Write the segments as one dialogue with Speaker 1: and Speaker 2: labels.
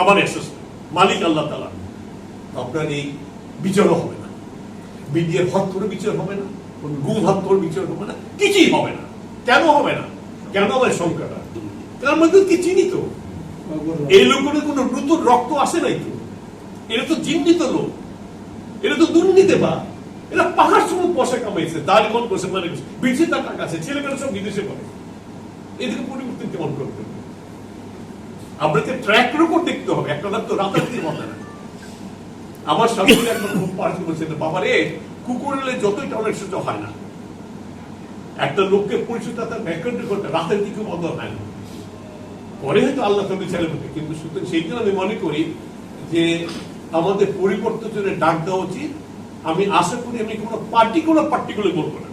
Speaker 1: আমার এক্সেস মালিক আল্লাহ তাআলা। আপনার এই বিচারও হবে না, বিডিএর হত্যার বিচার হবে না, গুম হত্যার বিচার হবে না, কিছুই হবে না। কেন হবে না? কেন আমার সংখ্যাটা? কারণ আমাদেরকে চিনি তো, এই লোকের কোনো নতুন রক্ত আসে নাই তো, এরা তো চিহ্নিত লোক, এরা তো দুর্নীতি বা এরা পাহাড় সময় পয়সা কামাইছে, দারিগণ করছে, মানে বিদেশে তার টাকা আছে, ছেলেমেয়েরা সব বিদেশে করে। এদিকে পরিবর্তন কেমন করতে হবে? আপনাকে ট্র্যাক রেকর্ড দেখতে হবে, একটা তো রাতারাতি হবে না। আমার শাশুড়ি একবার খুব পার্টি বলছেন, বাবা রে, কুকুরলে যতই টলারেন্স হয় না, একটা লোককে পরিচয় তার রেকর্ড করতে রাতের দিকে বন্ধ হয় না, পরে হয়তো আল্লাহ তাআলা ছেড়ে দেবে। কিন্তু সুতরাং সেই জন্য আমি মনে করি যে আমাদের পরিবর্তনের জন্য ডাক দেওয়া উচিত। আমি আশা করি আমি কোনো পার্টিকুলার বলবো না,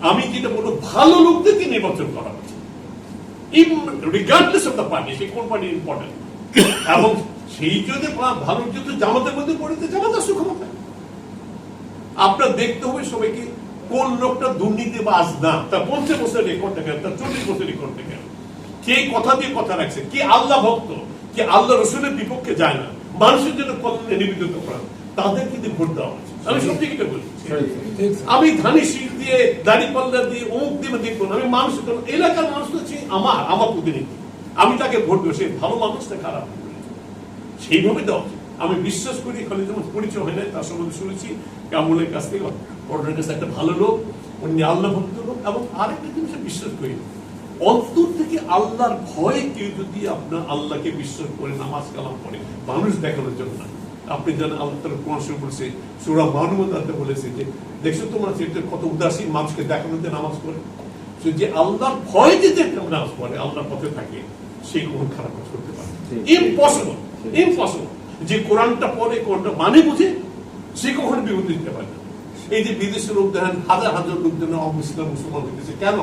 Speaker 1: আমি যেটা বলবো ভালো লোকদেরকে নির্বাচন করা উচিত, রিগার্ডলেস অফ দ্য পার্টি, সে কোন পার্টি ইম্পর্টেন্ট। এবং সেই যদি ভালো যদি জামাতের মধ্যে পড়েছে, জামাত আসুক ক্ষমতায়। আপনার দেখতে হবে সবাইকে কোন লোকটা দুর্নীতিবাজ না, তার 50 বছর রেকর্ড দেখেন, তার 40 বছর রেকর্ড দেখেন, কে কথা দিয়ে কথা রাখছে, কে আল্লাহ ভক্ত, কে আল্লাহ রসুলের বিপক্ষে যায় না, মানুষের জন্য কল্যাণে নিবেদিত করেন, তাদের কিন্তু ভোট দেওয়া উচিত। আমি সত্যি এটা বলি, আমি ধানি শীত দিয়ে দাড়িপাল্লা দিয়ে অমুক দিয়ে দেখবো না। আমি মানুষের জন্য, এলাকার মানুষ হচ্ছে আমার প্রতিনিধি, আমি তাকে ভোট দেবো, সে ভালো মানুষ না খারাপ, সেইভাবে দেওয়া উচিত। আমি বিশ্বাস করি, খালি যেমন পরিচয় হয় না, তার সম্বন্ধে শুনেছি কামরুলের কাছ থেকে, ওর কাছে একটা ভালো লোক, উনি আল্লাহ ভক্ত লোক। এবং আরেকটা জিনিস বিশ্বাস করি, অন্তর থেকে আল্লাহর ভয়ে কেউ যদি আপনার আল্লাহকে বিশ্বাস করে নামাজ কালাম করে, মানুষ দেখানোর জন্য না। আপনি জানেন আল্লাহ তাআলা কোরআন শরীফে বলেছে, সূরা মাউনূতে বলেছে যে দেখছো তোমরা সেটা কত উদাসীন মানুষকে দেখানোতে নামাজ পড়ে। যে আল্লাহর ভয় যে নামাজ পড়ে, আল্লাহর পথে থাকে, সে কোন খারাপ কাজ করতে পারে? ইম্পসিবল। যে কোরআনটা পড়ে, কোরআনটা মানে বুঝে, সে কখনো বিপদে দিতে পারে না। এই যে বিদেশের লোক দেখেন, হাজার লোক যেন মুসলমান হইতেছে, কেন?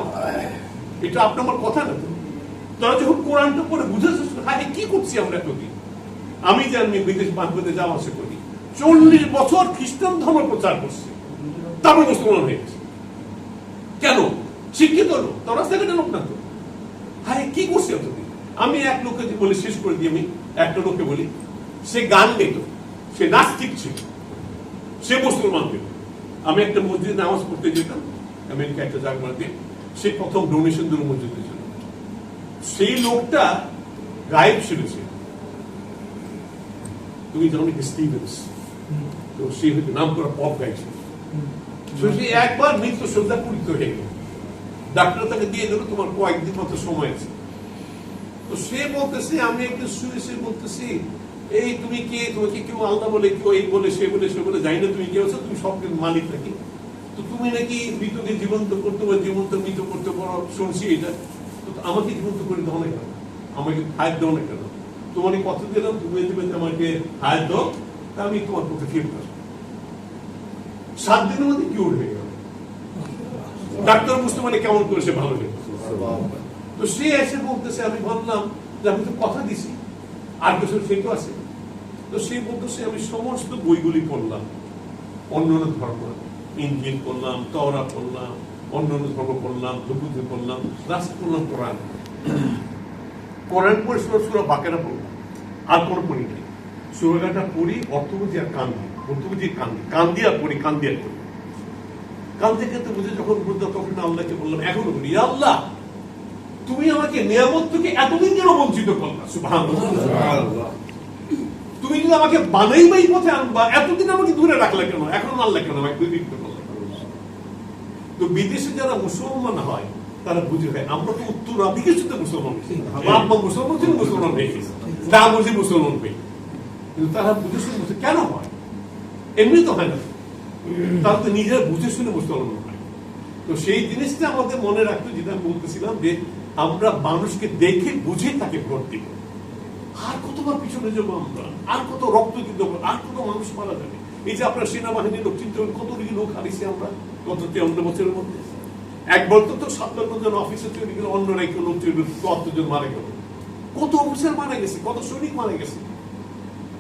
Speaker 1: এটা আপনার আমার কথা না তো। তারা যখন কোরআনটা পড়ে বুঝে, হ্যাঁ কি করছি আমরা এতদিন। আমি জানি বিদেশ বান্ধবীতে যাওয়া আসা করি, 40 বছর খ্রিস্টান ধর্ম প্রচার করছে, তারপর মুসলমান হয়ে গেছে। কেন? শিক্ষিত লোক, তারা সেখানে লোক না তো। হ্যাঁ কি করছে এতদিন? আমি এক লোককে বলি, শেষ করে দিই, আমি একটা লোককে বলি, সে গান গাইত, সে নাস্তিক ছিল, সে মুসলমান হইল। আমি একটা মসজিদে নামাজ পড়তে যেতাম, আমেরিকা একটা জায়গাতে, সে প্রথম ডোনেশন দিল মসজিদের জন্য। সেই লোকটা গায়েব ছেড়েছে, তুমি জানো কি স্টিভেন্স, তো সে হয়তো নাম করা পপ গাইছে। সে একবার মৃত্যু শ্রদ্ধা পূরিত হয়ে গেল, ডাক্তার তাকে দিয়ে দিল তোমার কয়েকদিন মতো সময় আছে। তো সে বলতেছে, আমি একটু শুয়ে সে বলতেছি, এই তুমি কে, তোমাকে কেউ আল্লাহ বলে, কেউ এই বলে, সে বলে, সে বলে, জানি না তুমি কে আছো, তুমি সব মালিক নাকি? তো তুমি নাকি মৃতকে জীবন্ত করতে পারো, জীবন্ত মৃত করতে পারো, শুনছি এটা। তো আমাকে জীবন্ত করে দাও না কেন? আমাকে হায়াত দাও না কেন? তোমার কথা দিলাম, তুমি আমাকে হায়াত দাও, তা আমি তোমার পক্ষে ফিরত। 7 দিনের মধ্যে কিউর হয়ে গেল। ডাক্তার বুঝতে মানে কেমন করে সে ভালো হয়ে। তো সে এসে বলতেছে, আমি ভাবলাম যে আমি তো কথা দিছি, 8 বছর সে তো আছে। তো সে বলতেছে, আমি সমস্ত বইগুলি পড়লাম, অন্য ধর্ম, ইনজিল পড়লাম, তাওরাত পড়লাম, অন্য ধর্ম পড়লাম, জবুর পড়লাম, রাসূল পড়লাম, কোরআন পড়ে সূরা বাকারা পড়লাম, আর কোনো পড়ি নেই। সূরাটা পড়ি, অর্থ বুঝি আর কান দিই, অর্থ বুঝি কান দিয়ে আর পড়ি, কান দিয়ে আর পড়ি। কান থেকে তো বুঝে যখন বুঝলাম, তখন আল্লাহকে বললাম, এখনো বলি, আল্লাহ তুমি আমাকে নিয়ামত থেকে এতদিন যেন বঞ্চিত করলা, সুবহানাল্লাহ। তুমি যদি আমাকে বানাইবাই পথে আনবা, এতদিন আমাকে দূরে রাখলে কেন? এখন আল্লাহ কেন আমাকে বিরক্ত করলে? তো বিদেশে যারা মুসলমান হয়, তারা বুঝে যায় আমরা তো উত্তরাধিকার সাথে মুসলমান, বাবা মুসলমান ছিল, মুসলমান হয়ে গেছে, না বুঝে মুসলমান হয়ে। কিন্তু তারা বুঝে শুনে বুঝে কেন হয়? এমনি তো হয় না, তারা তো নিজেরা বুঝে শুনে মুসলমান হয়। তো সেই জিনিসটা আমাদের মনে রাখতে, যেটা আমি বলতেছিলাম, যে আমরা মানুষকে দেখে বুঝে তাকে ভোট দিব। আর কতবার পিছনে যাবো আমরা, আর কত রক্ত দিতে হবে, আর কত মানুষ মারা যাবে। এই যে আপনার সেনাবাহিনীর লোক চিন্তা করেন, কত লোক হারিয়েছি আমরা গত 53 বছরের মধ্যে। এক বছর তো 57 জন অফিসার তৈরি গেল, অন্য রাজ্য লোক তৈরি 74 জন মারা গেল, কত অফিসার মারা গেছে, কত সৈনিক মারা গেছে।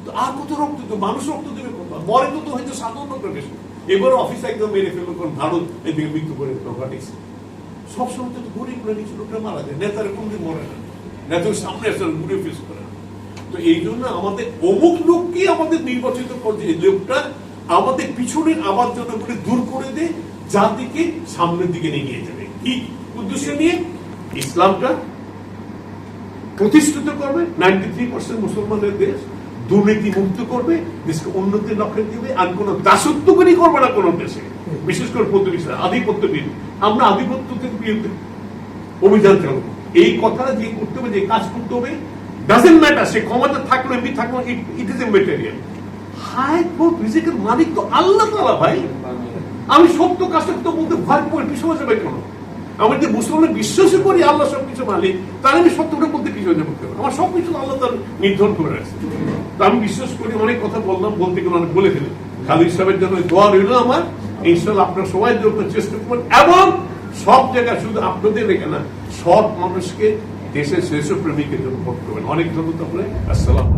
Speaker 1: তো আর কত রক্ত দিতে, মানুষ রক্ত দেবে কত? মরে তো হয়তো 7 লোকের বেশি। এবার অফিস একদম মেরে ফেললো, কারণ ভারত এদিকে মৃত্যু করে ঘটেছে। সবসময় তো গরিব নিচু লোকরা মারা যায়, নেতারা কোনদিন মরে না, নেতার সামনে আসলে ঘুরে ফেস করে না। তো এই জন্য আমাদের অমুক লোককে আমাদের নির্বাচিত করছে, এই লোকটা আমাদের পিছনের আবর্জনাগুলি দূর করে দেয়, জাতিকে সামনের দিকে নিয়ে যাবে। কি উদ্দেশ্য নিয়ে? ইসলামটা প্রতিষ্ঠিত করবে, 93% মুসলমানের দেশ, দুর্নীতি মুক্ত করবে, দেশকে উন্নতির লক্ষ্যে দিবে, আর কোন দাসত্বকারী করবে না কোন দেশে, বিশেষ করে প্রতিবেশী আধিপত্যবিদ। আমরা আধিপত্য থেকে বিরুদ্ধে অভিযান চালাবো। এই কথাটা যে করতে হবে, যে কাজ করতে হবে, ডাজেন্ট ম্যাটার সে ক্ষমতা থাকলো এমনি থাকলো, it is a material. High court রিজিকের মালিক তো আল্লাহ তাআলা ভাই। আমি সত্য কাজটা তো বলতে ভয় করে পিছনে যাবে কেন? আমি যে মুসলমান বিশ্বাসই করি আল্লাহ সবকিছু মালিক, তাহলে আমি সত্যটা বলতে পিছনে যাবো কেন? আমার সবকিছু আল্লাহ তার নির্ধারণ করে রাখছে। তো আমি বিশ্বাস করি, অনেক কথা বললাম, বলতে গেলে অনেক বলে ফেলি। খালিদ সাহেবের জন্য দোয়া রইল আমার, ইনশাআল্লাহ আপনার সবাই জন্য চেষ্টা করবেন, এবং সব জায়গায় শুধু আপনাদের রেখে না, সব মানুষকে দেশের শ্রেষ্ঠ প্রেমিকের জন্য ভোট করবেন। অনেক ধন্যবাদ। আসসালাম।